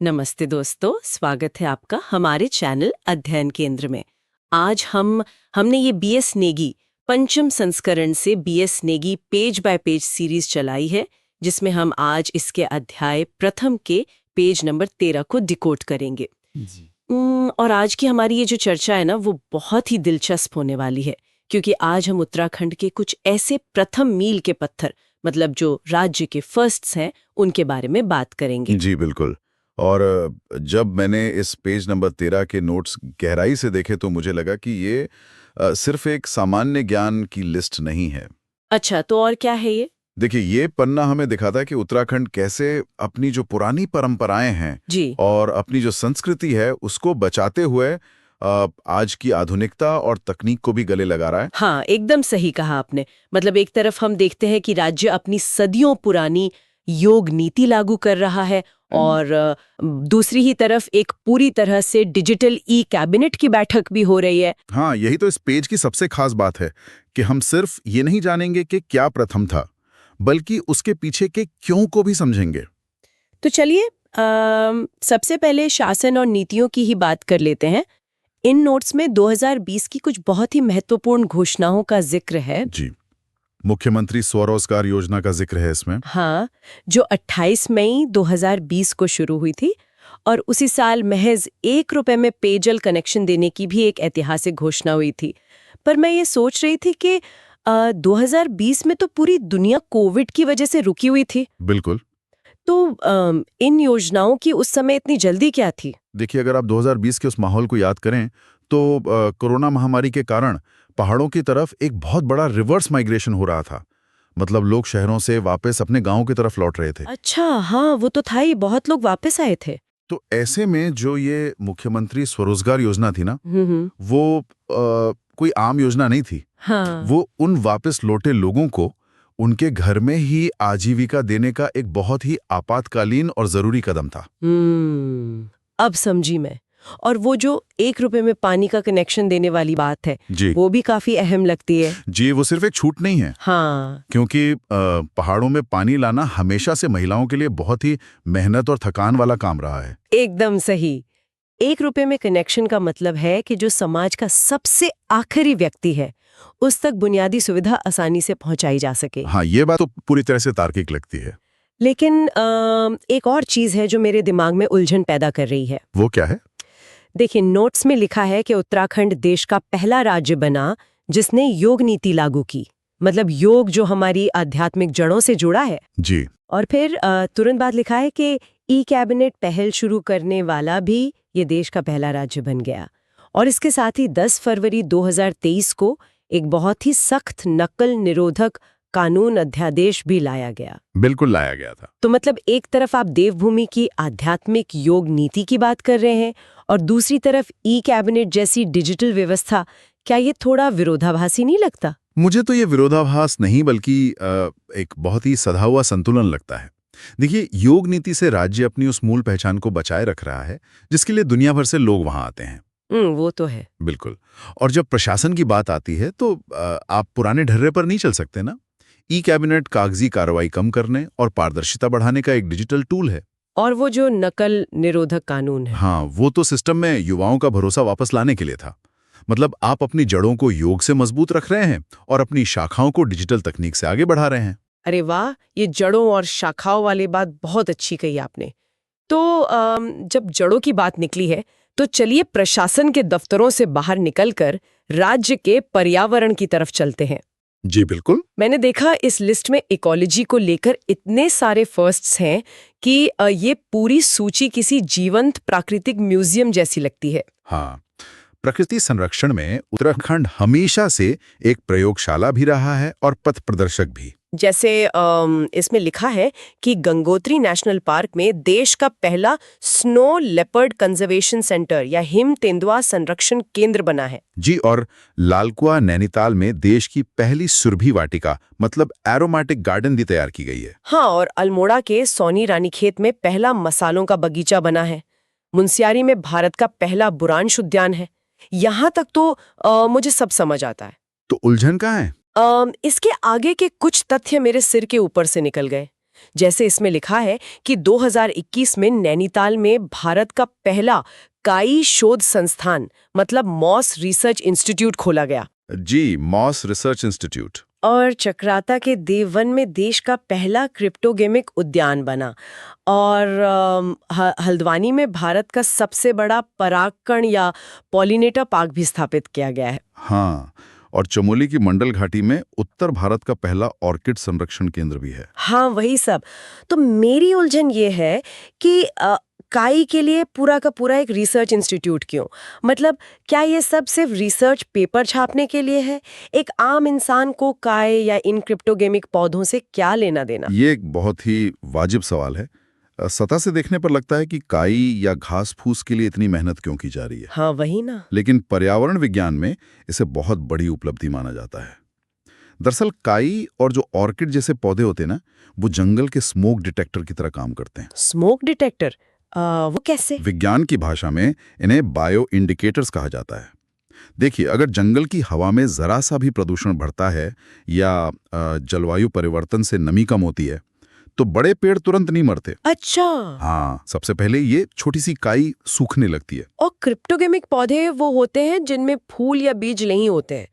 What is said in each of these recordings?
नमस्ते दोस्तों, स्वागत है आपका हमारे चैनल अध्ययन केंद्र में। आज हमने ये बीएस नेगी पंचम संस्करण से BS Negi page by page series चलाई है, जिसमें हम आज इसके अध्याय प्रथम के पेज नंबर 13 को डिकोड करेंगे जी। और आज की हमारी ये जो चर्चा है ना, वो बहुत ही दिलचस्प होने वाली है, क्योंकि आज हम उत्तराखंड के कुछ ऐसे प्रथम मील के पत्थर, मतलब जो राज्य के फर्स्ट्स हैं, उनके बारे में बात करेंगे। जी बिल्कुल। और जब मैंने इस पेज नंबर 13 के नोट्स गहराई से देखे तो मुझे लगा कि ये सिर्फ एक सामान्य ज्ञान की लिस्ट नहीं है। अच्छा, तो और क्या है ये? देखिए, ये पन्ना हमें दिखाता है कि उत्तराखंड कैसे अपनी जो पुरानी परंपराएं हैं जी। और अपनी जो संस्कृति है उसको बचाते हुए आज की आधुनिकता और तकनीक को भी गले लगा रहा है। हाँ, एकदम सही कहा आपने। मतलब एक तरफ हम देखते हैं कि राज्य अपनी सदियों पुरानी योग नीति लागू कर रहा है और दूसरी ही तरफ एक पूरी तरह से डिजिटल ई कैबिनेट की बैठक भी हो रही है। हाँ, यही तो इस पेज की सबसे खास बात है कि हम सिर्फ ये नहीं जानेंगे कि क्या प्रथम था, बल्कि उसके पीछे के क्यों को भी समझेंगे। तो चलिए सबसे पहले शासन और नीतियों की ही बात कर लेते हैं। इन नोट्स में 2020 की कुछ बहुत ही महत्वपूर्ण घोषणाओं का जिक्र है। जी, मुख्यमंत्री स्वरोजगार योजना का जिक्र है इसमें। हाँ, जो 28 मई 2020 को शुरू हुई थी और उसी साल महज ₹1 में पेयजल कनेक्शन देने की भी एक ऐतिहासिक घोषणा हुई थी। पर मैं ये सोच रही थी कि 2020 में तो पूरी दुनिया कोविड की वजह से रुकी हुई थी। बिल्कुल। तो इन योजनाओं की उस समय इतनी जल्दी क्या थी? देखिए, अगर आप 2020 के उस माहौल को याद करें तो कोरोना महामारी के कारण पहाड़ों की तरफ एक बहुत बड़ा रिवर्स माइग्रेशन हो रहा था। मतलब लोग शहरों से वापस अपने गांवों की तरफ लौट रहे थे। अच्छा, हाँ, वो तो था ही, बहुत लोग वापस आए थे। तो ऐसे में जो ये मुख्यमंत्री स्वरोजगार योजना थी ना, हम्म। वो कोई आम योजना नहीं थी। हाँ। वो उन वापस लौटे लोगों को उनके घर में ही आजीविका देने का एक बहुत ही आपातकालीन और जरूरी कदम था। अब समझी मैं। और वो जो ₹1 में पानी का कनेक्शन देने वाली बात है, जी वो भी काफी अहम लगती है। जी, वो सिर्फ एक छूट नहीं है, हाँ। क्योंकि पहाड़ों में पानी लाना हमेशा से महिलाओं के लिए बहुत ही मेहनत और थकान वाला काम रहा है। एकदम सही। ₹1 में कनेक्शन का मतलब है कि जो समाज का सबसे आखिरी व्यक्ति है, उस तक बुनियादी सुविधा आसानी से पहुंचाई जा सके। हाँ, ये बात तो पूरी तरह से तार्किक लगती है। लेकिन एक और चीज है जो मेरे दिमाग में उलझन पैदा कर रही है। वो क्या है? देखिए, नोट्स में लिखा है कि उत्तराखंड देश का पहला राज्य बना जिसने योग नीति लागू की। मतलब योग जो हमारी आध्यात्मिक जड़ों से जुड़ा है। जी और फिर तुरंत बाद लिखा है कि ई कैबिनेट पहल शुरू करने वाला भी ये देश का पहला राज्य बन गया। और इसके साथ ही 10 फरवरी 2023 को एक बहुत ही सख्त नकल निरोधक कानून अध्यादेश भी लाया गया। बिल्कुल लाया गया था। तो मतलब एक तरफ आप देवभूमि की आध्यात्मिक योग नीति की बात कर रहे हैं और दूसरी तरफ ई कैबिनेट जैसी डिजिटल व्यवस्था। क्या ये थोड़ा विरोधाभासी नहीं लगता? मुझे तो ये विरोधाभास नहीं, बल्कि एक बहुत ही सधा हुआ संतुलन लगता है। देखिए, योग नीति से राज्य अपनी उस मूल पहचान को बचाए रख रहा है जिसके लिए दुनिया भर से लोग वहां आते हैं। वो तो है। बिल्कुल। और जब प्रशासन की बात आती है तो आप पुराने ढर्रे पर नहीं चल सकते ना। ई कैबिनेट कागजी कार्रवाई कम करने और पारदर्शिता बढ़ाने का एक डिजिटल टूल है। और वो जो नकल निरोधक कानून है। हाँ, वो तो सिस्टम में युवाओं का भरोसा वापस लाने के लिए था। मतलब आप अपनी जड़ों को योग से मजबूत रख रहे हैं और अपनी शाखाओं को डिजिटल तकनीक से आगे बढ़ा रहे हैं। अरे वाह, ये जड़ों और शाखाओं वाली बात बहुत अच्छी कही आपने। तो जब जड़ों की बात निकली है, तो चलिए प्रशासन के दफ्तरों से बाहर निकलकर राज्य के पर्यावरण की तरफ चलते हैं। जी बिल्कुल। मैंने देखा इस लिस्ट में इकोलॉजी को लेकर इतने सारे फर्स्ट्स हैं कि ये पूरी सूची किसी जीवंत प्राकृतिक म्यूजियम जैसी लगती है। हाँ, प्रकृति संरक्षण में उत्तराखंड हमेशा से एक प्रयोगशाला भी रहा है और पथ प्रदर्शक भी। जैसे इसमें लिखा है कि गंगोत्री नेशनल पार्क में देश का पहला स्नो लेपर्ड कंजर्वेशन सेंटर या हिम तेंदुआ संरक्षण केंद्र बना है। जी, और लालकुआ नैनीताल में देश की पहली सुरभि वाटिका मतलब एरोमेटिक गार्डन भी तैयार की गई है। हाँ, और अल्मोड़ा के सोनी रानीखेत में पहला मसालों का बगीचा बना है। मुनस्यारी में भारत का पहला बुरांश उद्यान है। यहाँ तक तो मुझे सब समझ आता है। तो उलझन कहाँ है? इसके आगे के कुछ तथ्य मेरे सिर के ऊपर से निकल गए। जैसे इसमें लिखा है कि 2021 में नैनीताल में भारत का पहला काई शोध संस्थान मतलब मॉस रिसर्च इंस्टीट्यूट खोला गया। जी, मॉस रिसर्च इंस्टीट्यूट। और चक्राता के देववन में देश का पहला क्रिप्टोगेमिक उद्यान बना। और हल्द्वानी में भारत का सबसे बड़ा परागकण या पॉलिनेटर पार्क भी स्थापित किया गया है। हाँ, और चमोली की मंडल घाटी में उत्तर भारत का पहला ऑर्किड संरक्षण केंद्र भी है। हाँ, वही सब। तो मेरी उलझन ये है कि काई के लिए पूरा का पूरा एक रिसर्च इंस्टीट्यूट क्यों? मतलब क्या ये सब सिर्फ रिसर्च पेपर छापने के लिए है? एक आम इंसान को काई या इन क्रिप्टोगेमिक पौधों से क्या लेना देना? ये एक बहुत ही वाजिब सवाल है। सतह से देखने पर लगता है कि काई या घास फूस के लिए इतनी मेहनत क्यों की जा रही है। हाँ, वही ना। लेकिन पर्यावरण विज्ञान में इसे बहुत बड़ी उपलब्धि माना जाता है। दरअसल काई और जो ऑर्किड जैसे पौधे होते हैं ना, वो जंगल के स्मोक डिटेक्टर की तरह काम करते हैं। Smoke detector? वो कैसे? विज्ञान की भाषा में इन्हें बायो इंडिकेटर्स कहा जाता है। देखिए, अगर जंगल की हवा में जरा सा भी प्रदूषण बढ़ता है या जलवायु परिवर्तन से नमी कम होती है, तो बड़े पेड़ तुरंत नहीं मरते। अच्छा। हाँ, सबसे पहले ये छोटी सी काई सूखने लगती है। और क्रिप्टोगेमिक पौधे वो होते हैं जिनमें फूल या बीज नहीं होते हैं,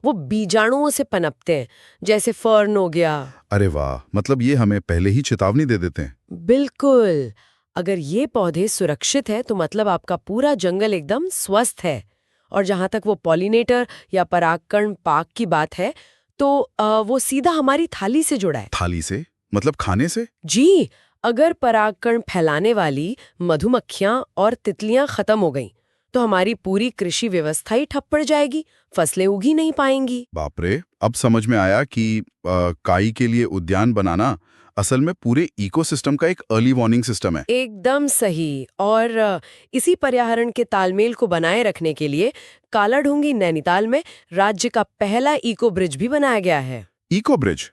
वो बीजाणुओं से पनपते हैं, जैसे फर्न हो गया। अरे वाह, मतलब ये हमें पहले ही चेतावनी दे देते हैं। बिल्कुल। अगर ये पौधे सुरक्षित है तो मतलब आपका पूरा जंगल एकदम स्वस्थ है। और जहां तक वो पॉलिनेटर या परागकण पार्क की बात है, तो वो सीधा हमारी थाली से जुड़ा है। थाली से मतलब खाने से? जी, अगर परागकण फैलाने वाली मधुमक्खियां और तितलियां खत्म हो गईं, तो हमारी पूरी कृषि व्यवस्था ही ठप पड़ जाएगी, फसलें उग ही नहीं पाएंगी। बाप रे, अब समझ में आया कि काई के लिए उद्यान बनाना असल में पूरे इकोसिस्टम का एक अर्ली वार्निंग सिस्टम है। एकदम सही। और इसी पर्यावरण के तालमेल को बनाए रखने के लिए कालाढूंगी नैनीताल में राज्य का पहला इको ब्रिज भी बनाया गया है। Eco bridge?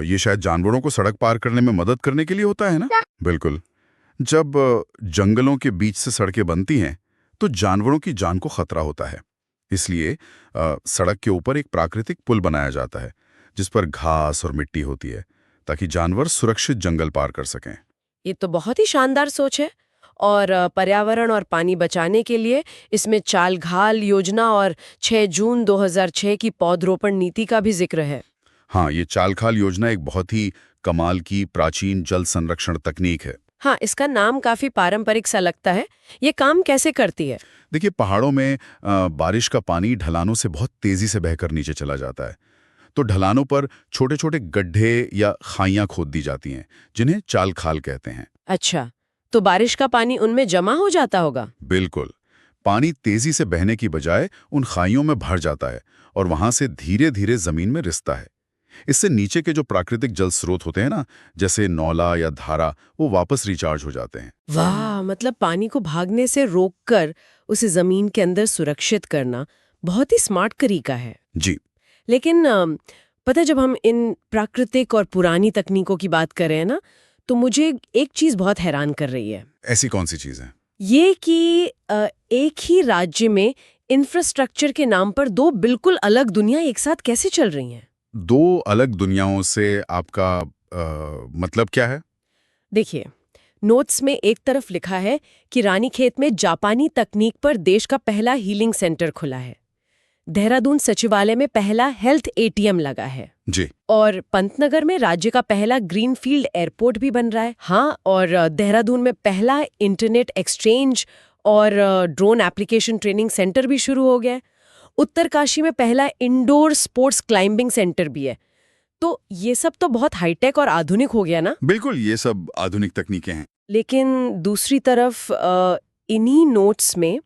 ये शायद जानवरों को सड़क पार करने में मदद करने के लिए होता है ना? बिल्कुल। जब जंगलों के बीच से सड़कें बनती हैं, तो जानवरों की जान को खतरा होता है। इसलिए सड़क के ऊपर एक प्राकृतिक पुल बनाया जाता है, जिस पर घास और मिट्टी होती है, ताकि जानवर सुरक्षित जंगल पार कर सकें। ये तो बहुत ही शानदार सोच है। और पर्यावरण और पानी बचाने के लिए इसमें चाल घाल योजना और 6 जून 2006 की पौधरोपण नीति का भी जिक्र है। हाँ, ये चाल-खाल योजना एक बहुत ही कमाल की प्राचीन जल संरक्षण तकनीक है। हाँ, इसका नाम काफी पारंपरिक सा लगता है। ये काम कैसे करती है? देखिए, पहाड़ों में बारिश का पानी ढलानों से बहुत तेजी से बहकर नीचे चला जाता है। तो ढलानों पर छोटे-छोटे गड्ढे या खाइयां खोद दी जाती हैं, जिन्हें चाल-खाल कहते हैं। अच्छा, तो बारिश का पानी उनमें जमा हो जाता होगा? बिल्कुल। पानी तेजी से बहने की बजाय उन खाइयों में भर जाता है और वहां से धीरे-धीरे जमीन में रिसता है। इससे नीचे के जो प्राकृतिक जल स्रोत होते हैं ना, जैसे नौला या धारा, वो वापस रिचार्ज हो जाते हैं। वाह, मतलब पानी को भागने से रोककर उसे जमीन के अंदर सुरक्षित करना बहुत ही स्मार्ट तरीका है। जी। लेकिन पता है, जब हम इन प्राकृतिक और पुरानी तकनीकों की बात कर रहे हैं ना, तो मुझे एक चीज बहुत हैरान कर रही है। ऐसी कौन सी चीज है? ये कि एक ही राज्य में इंफ्रास्ट्रक्चर के नाम पर दो बिल्कुल अलग दुनिया एक साथ कैसे चल रही हैं? दो अलग दुनियाओं से आपका मतलब क्या है? देखिए, नोट्स में एक तरफ लिखा है कि रानीखेत में जापानी तकनीक पर देश का पहला हीलिंग सेंटर खुला है। देहरादून सचिवालय में पहला हेल्थ एटीएम लगा है। जी। और पंतनगर में राज्य का पहला ग्रीनफील्ड एयरपोर्ट भी बन रहा है। हाँ, और देहरादून में पहला इंटरनेट एक्सचेंज और ड्रोन एप्लीकेशन ट्रेनिंग सेंटर भी शुरू हो गया है। उत्तरकाशी में पहला इंडोर स्पोर्ट्स क्लाइंबिंग सेंटर भी है। तो ये सब तो बहुत हाईटेक और आधुनिक हो गया ना? बिल्कुल, ये सब आधुनिक तकनीकें हैं। लेकिन दूसरी तरफ इन्हीं नोट्स में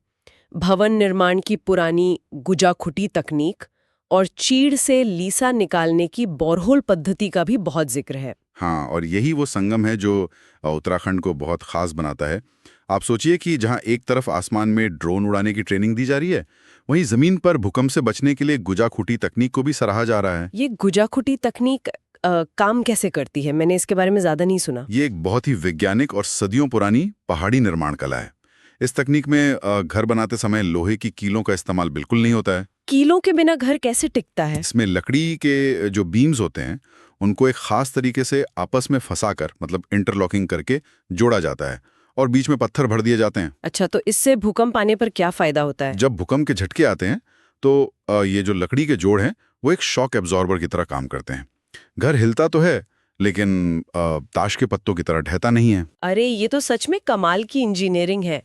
भवन निर्माण की पुरानी गुजाखुटी तकनीक और चीड़ से लीसा निकालने की बोरहोल पद्धति का भी बहुत जिक्र है। हाँ, और यही वो संगम है जो उत्तराखंड को बहुत खास बनाता है। आप सोचिए कि जहाँ एक तरफ आसमान में ड्रोन उड़ाने की ट्रेनिंग दी जा रही है, वहीं जमीन पर भूकंप से बचने के लिए गुजाखुटी तकनीक को भी सराहा जा रहा है। ये गुजाखुटी तकनीक काम कैसे करती है? मैंने इसके बारे में ज्यादा नहीं सुना। ये एक बहुत ही वैज्ञानिक और सदियों पुरानी पहाड़ी निर्माण कला है। इस तकनीक में घर बनाते समय लोहे की कीलों का इस्तेमाल बिल्कुल नहीं होता है। कीलों के बिना घर कैसे टिकता है? इसमें लकड़ी के जो बीम्स होते हैं उनको एक खास तरीके से आपस में फंसाकर मतलब इंटरलॉकिंग करके जोड़ा जाता है और बीच में पत्थर भर दिए जाते हैं। अच्छा, तो इससे भूकंप आने पर क्या फायदा होता है? जब भूकंप के झटके आते हैं तो ये जो लकड़ी के जोड़ हैं वो एक शॉक एब्जॉर्बर की तरह काम करते हैं। घर हिलता तो है लेकिन ताश के पत्तों की तरह ढहता नहीं है। अरे, ये तो सच में कमाल की इंजीनियरिंग है।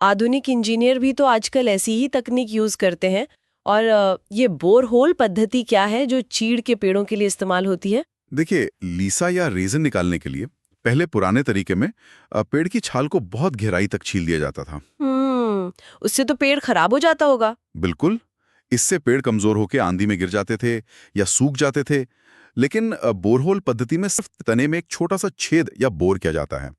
आधुनिक इंजीनियर भी तो आजकल ऐसी ही तकनीक यूज करते हैं। और ये बोरहोल पद्धति क्या है जो चीड़ के पेड़ों के लिए इस्तेमाल होती है? देखिए, लीसा या रेजन निकालने के लिए पहले पुराने तरीके में पेड़ की छाल को बहुत गहराई तक छील दिया जाता था। उससे तो पेड़ खराब हो जाता होगा। बिल्कुल, इससे पेड़ कमजोर होकर आंधी में गिर जाते थे या सूख जाते थे। लेकिन बोरहोल पद्धति में सिर्फ तने में एक छोटा सा छेद या बोर किया जाता है।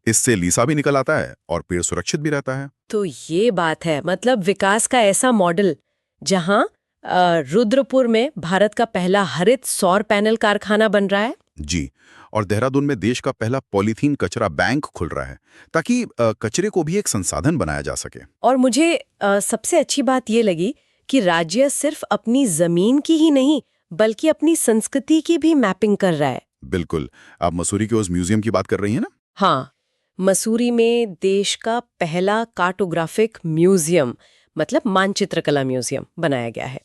इससे लीसा भी निकल आता है और पेड़ सुरक्षित भी रहता है। तो ये बात है, मतलब विकास का ऐसा मॉडल जहां रुद्रपुर में भारत का पहला हरित सौर पैनल कारखाना बन रहा है। जी, और देहरादून में देश का पहला पॉलीथीन कचरा बैंक खुल रहा है ताकि कचरे को भी एक संसाधन बनाया जा सके। और मुझे सबसे अच्छी बात ये लगी कि राज्य सिर्फ अपनी जमीन की ही नहीं बल्कि अपनी संस्कृति की भी मैपिंग कर रहा है। बिल्कुल, आप मसूरी के उस म्यूजियम की बात कर रही हैं ना? हाँ, मसूरी में देश का पहला कार्टोग्राफिक म्यूजियम मतलब मानचित्र कला म्यूजियम बनाया गया है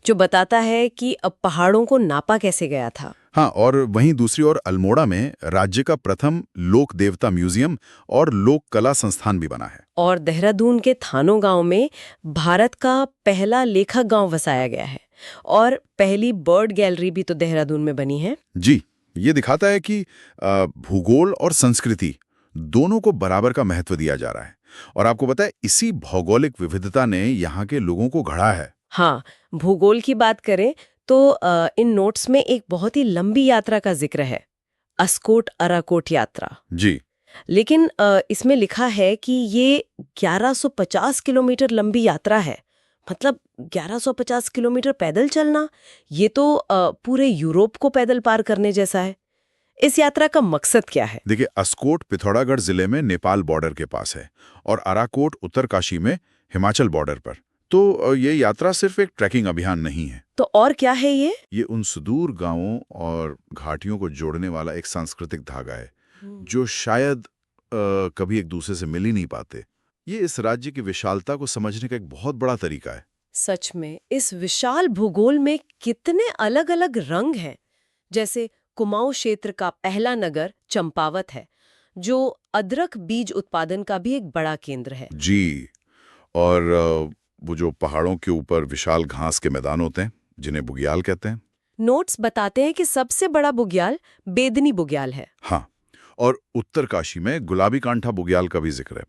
जो बताता है कि अब पहाड़ों को नापा कैसे गया था। हाँ, और वहीं दूसरी ओर अल्मोड़ा में राज्य का प्रथम लोक देवता म्यूजियम और लोक कला संस्थान भी बना है। और देहरादून के थानो गांव में भारत का पहला लेखक गांव वसाया गया है और पहली बर्ड गैलरी भी तो देहरादून में बनी है। जी, ये दिखाता है कि भूगोल और संस्कृति दोनों को बराबर का महत्व दिया जा रहा है। और आपको पता है, इसी भौगोलिक विविधता ने यहाँ के लोगों को गढ़ा है। हाँ, भूगोल की बात करें तो इन नोट्स में एक बहुत ही लंबी यात्रा का जिक्र है, अस्कोट अराकोट यात्रा। जी, लेकिन इसमें लिखा है कि ये 1150 किलोमीटर लंबी यात्रा है। मतलब 1150 किलोमीटर पैदल चलना, ये तो पूरे यूरोप को पैदल पार करने जैसा है। इस यात्रा का मकसद क्या है? देखिए, अस्कोट पिथौरागढ़ जिले में नेपाल बॉर्डर के पास है और अराकोट उत्तरकाशी में हिमाचल बॉर्डर पर। तो ये यात्रा सिर्फ एक ट्रैकिंग अभियान नहीं है। तो और क्या है ये? ये उन सुदूर गांवों और घाटियों को जोड़ने वाला एक सांस्कृतिक धागा है जो शायद कभी एक दूसरे से मिल ही नहीं पाते। ये इस राज्य की विशालता को समझने का एक बहुत बड़ा तरीका है। सच में इस विशाल भूगोल में कितने अलग-अलग रंग हैं। जैसे कुमाऊं क्षेत्र का पहला नगर चंपावत है जो अदरक बीज उत्पादन का भी एक बड़ा केंद्र है। जी, और वो जो पहाड़ों के ऊपर विशाल घास के मैदान होते हैं जिन्हें बुग्याल कहते हैं। नोट्स बताते हैं कि सबसे बड़ा बुग्याल बेदनी बुग्याल है। हाँ, और उत्तरकाशी में गुलाबी कांठा बुग्याल का भी जिक्र है।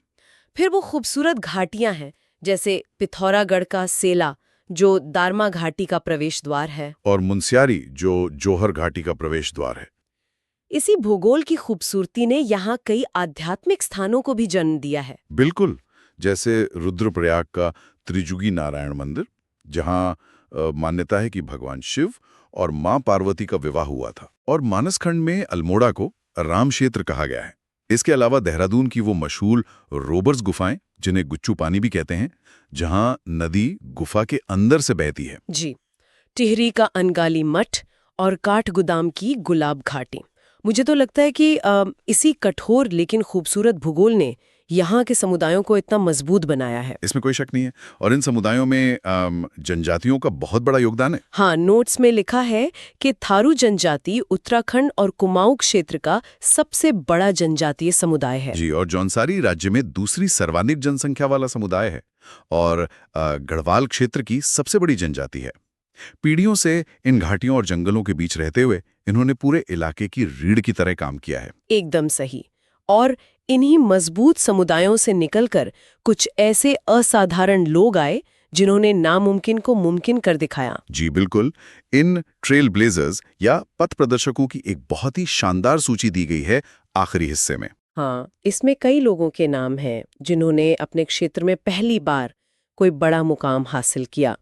फिर वो खूबसूरत घाटियां हैं जैसे पिथौरागढ़ का सेला जो दारमा घाटी का प्रवेश द्वार है और मुनस्यारी जो जोहर घाटी का प्रवेश द्वार है। इसी भूगोल की खूबसूरती ने यहाँ कई आध्यात्मिक स्थानों को भी जन्म दिया है। बिल्कुल, जैसे रुद्रप्रयाग का त्रिजुगी नारायण मंदिर जहाँ मान्यता है कि भगवान शिव और मां पार्वती का विवाह हुआ था। और मानसखंड में अल्मोड़ा को राम क्षेत्र कहा गया है। इसके अलावा देहरादून की वो मशहूर रोबर्स गुफाएं जिन्हें गुच्चू पानी भी कहते हैं, जहां नदी गुफा के अंदर से बहती है। जी, टिहरी का अनगाली मठ और काठगोदाम की गुलाब घाटी। मुझे तो लगता है कि इसी कठोर लेकिन खूबसूरत भूगोल ने यहाँ के समुदायों को इतना मजबूत बनाया है। इसमें कोई शक नहीं है। और इन समुदायों में जनजातियों का बहुत बड़ा योगदान है। हाँ, नोट्स में लिखा है कि थारू जनजाति उत्तराखंड और कुमाऊं क्षेत्र का सबसे बड़ा जनजातीय समुदाय है। जी, और जौनसारी राज्य में दूसरी सर्वाधिक जनसंख्या वाला समुदाय है और गढ़वाल क्षेत्र की सबसे बड़ी जनजाति है। पीढ़ियों से इन घाटियों और जंगलों के बीच रहते हुए इन्होंने पूरे इलाके की रीढ़ की तरह काम किया है। एकदम सही। और इन्हीं मजबूत समुदायों से निकलकर कुछ ऐसे असाधारण लोग आए जिन्होंने नामुमकिन को मुमकिन कर दिखाया। जी बिल्कुल, इन ट्रेल ब्लेजर्स या पथ प्रदर्शकों की एक बहुत ही शानदार सूची दी गई है आखिरी हिस्से में। हाँ, इसमें कई लोगों के नाम हैं जिन्होंने अपने क्षेत्र में पहली बार कोई बड़ा मुकाम हासिल किया।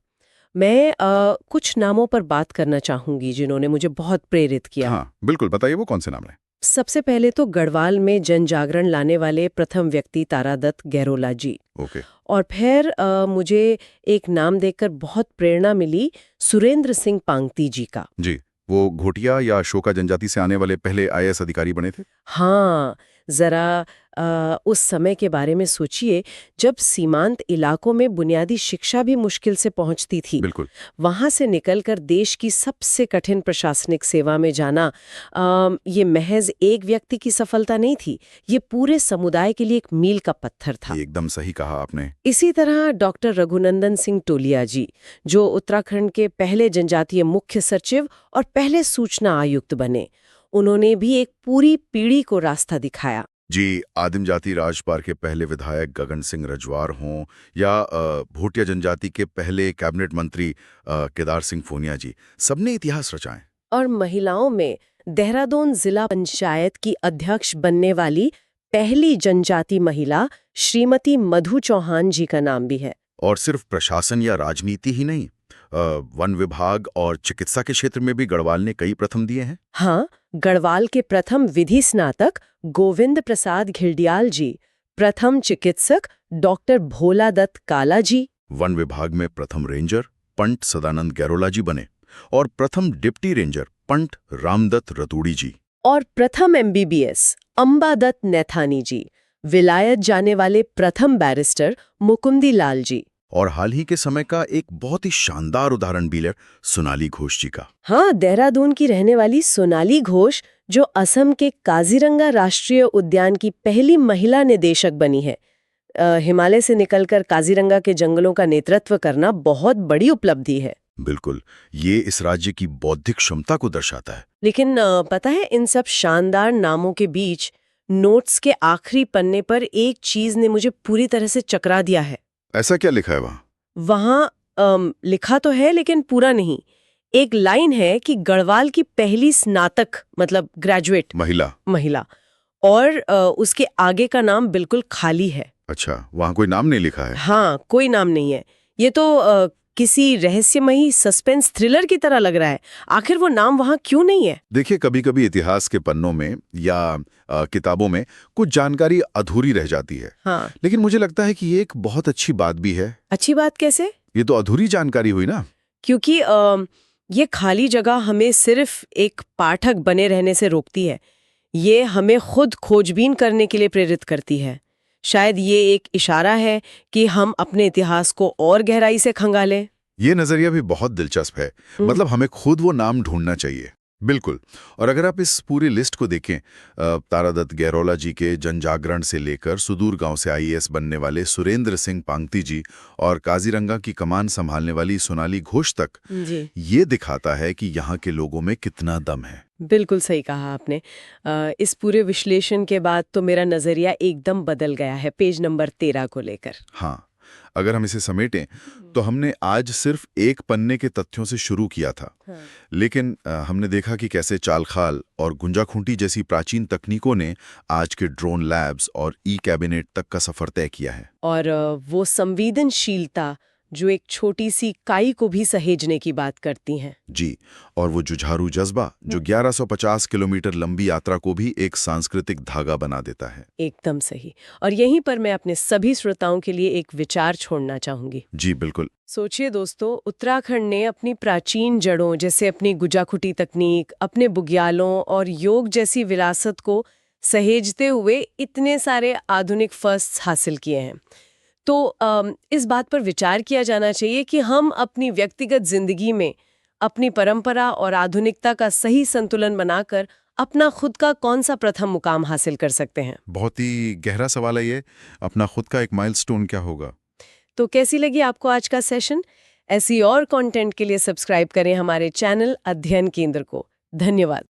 मैं कुछ नामों पर बात करना चाहूंगी जिन्होंने मुझे बहुत प्रेरित किया। हाँ बिल्कुल, बताइए वो कौन से नाम हैं? सबसे पहले तो गढ़वाल में जन जागरण लाने वाले प्रथम व्यक्ति तारादत्त गैरोला जी। ओके। और फिर मुझे एक नाम देखकर बहुत प्रेरणा मिली, सुरेंद्र सिंह पांगती जी का। जी, वो घोटिया या शोका जनजाति से आने वाले पहले आईएएस अधिकारी बने थे। हाँ, जरा उस समय के बारे में सोचिए, जब सीमांत इलाकों में बुनियादी शिक्षा भी मुश्किल से पहुंचती थी। बिल्कुल। वहां से निकलकर देश की सबसे कठिन प्रशासनिक सेवा में जाना, ये महज एक व्यक्ति की सफलता नहीं थी, ये पूरे समुदाय के लिए एक मील का पत्थर था। ये एकदम सही कहा आपने। इसी तरह डॉक्टर रघुनंदन सिंह टोलिया जी, जो उत्तराखंड के पहले जनजातीय मुख्य सचिव और पहले सूचना आयुक्त बने, उन्होंने भी एक पूरी पीढ़ी को रास्ता दिखाया। जी, आदिम जाति राजपार के पहले विधायक गगन सिंह रजवार हों या भोटिया जनजाति के पहले कैबिनेट मंत्री केदार सिंह फोनिया जी, सबने इतिहास रचाए। और महिलाओं में देहरादून जिला पंचायत की अध्यक्ष बनने वाली पहली जनजाति महिला श्रीमती मधु चौहान जी का नाम भी है। और सिर्फ प्रशासन या राजनीति ही नहीं, वन विभाग और चिकित्सा के क्षेत्र में भी गढ़वाल ने कई प्रथम दिए हैं। हाँ, गढ़वाल के प्रथम विधि स्नातक गोविंद प्रसाद घिल्डियाल जी, प्रथम चिकित्सक डॉक्टर भोला दत्त काला जी, वन विभाग में प्रथम रेंजर पंट सदानंद गैरोला जी बने और प्रथम डिप्टी रेंजर पंट रामदत्त रतूड़ी जी, और प्रथम एमबीबीएस अंबादत्त नैथानी जी, विलायत जाने वाले प्रथम बैरिस्टर मुकुंदी लाल जी, और हाल ही के समय का एक बहुत ही शानदार उदाहरण भी है सोनाली घोष जी का। हाँ, देहरादून की रहने वाली सोनाली घोष, जो असम के काजीरंगा राष्ट्रीय उद्यान की पहली महिला निदेशक बनी है। हिमालय से निकलकर काजीरंगा के जंगलों का नेतृत्व करना बहुत बड़ी उपलब्धि है। बिल्कुल, ये इस राज्य की बौद्धिक क्षमता को दर्शाता है। लेकिन पता है, इन सब शानदार नामों के बीच नोट्स के आखिरी पन्ने पर एक चीज ने मुझे पूरी तरह से चकरा दिया है। ऐसा क्या लिखा है वहाँ? वहाँ लिखा तो है लेकिन पूरा नहीं। एक लाइन है कि गढ़वाल की पहली स्नातक मतलब ग्रेजुएट महिला और उसके आगे का नाम बिल्कुल खाली है। अच्छा, वहाँ कोई नाम नहीं लिखा है? हाँ, कोई नाम नहीं है। ये तो किसी रहस्यमयी सस्पेंस थ्रिलर की तरह लग रहा है। आखिर वो नाम वहाँ क्यों नहीं है? देखिए, कभी-कभी इतिहास के पन्नों में या किताबों में कुछ जानकारी अधूरी रह जाती है। हाँ। लेकिन मुझे लगता है कि ये एक बहुत अच्छी बात भी है। अच्छी बात कैसे? ये तो अधूरी जानकारी हुई ना। क्योंकि ये खाली जगह हमें सिर्फ एक पाठक बने रहने से रोकती है। ये हमें खुद खोजबीन करने के लिए प्रेरित करती है। शायद ये एक इशारा है कि हम अपने इतिहास को और गहराई से खंगालें। ये नजरिया भी बहुत दिलचस्प है। मतलब हमें खुद वो नाम ढूंढना चाहिए। बिल्कुल। और अगर आप इस पूरी लिस्ट को देखें, तारादत्त गैरोला जी के जनजागरण से लेकर सुदूर गांव से आईएएस बनने वाले सुरेंद्र सिंह पांगती जी और काजीरंगा की कमान संभालने वाली सोनाली घोष तक, ये दिखाता है कि यहाँ के लोगों में कितना दम है। बिल्कुल सही कहा आपने। इस पूरे विश्लेषण के बाद तो मेरा नजरिया एकदम बदल गया है पेज नंबर 13 को लेकर। हाँ, अगर हम इसे समेटें तो हमने आज सिर्फ एक पन्ने के तथ्यों से शुरू किया था। हाँ। लेकिन हमने देखा कि कैसे चालखाल और गुंजा-खूंटी जैसी प्राचीन तकनीकों ने आज के ड्रोन लैब्स और ई-कैबिनेट तक का सफर तय किया है। और वो संवेदनशीलता जो एक छोटी सी काई को भी सहेजने की बात करती हैं। जी, और वो जुझारू जज्बा जो 1150 किलोमीटर लंबी यात्रा को भी एक सांस्कृतिक धागा बना देता है। एकदम सही। और यहीं पर मैं अपने सभी श्रोताओं के लिए एक विचार छोड़ना चाहूंगी। जी बिल्कुल। सोचिए दोस्तों, उत्तराखंड ने अपनी प्राचीन जड़ों जैसे अपनी गुजाखुटी तकनीक, अपने बुग्यालों और योग जैसी विरासत को सहेजते हुए इतने सारे आधुनिक फर्स्ट्स हासिल किए हैं। तो इस बात पर विचार किया जाना चाहिए कि हम अपनी व्यक्तिगत जिंदगी में अपनी परंपरा और आधुनिकता का सही संतुलन बनाकर अपना खुद का कौन सा प्रथम मुकाम हासिल कर सकते हैं। बहुत ही गहरा सवाल है ये। अपना खुद का एक माइलस्टोन क्या होगा? तो कैसी लगी आपको आज का सेशन? ऐसी और कंटेंट के लिए सब्सक्राइब करें हमारे चैनल अध्ययन केंद्र को। धन्यवाद।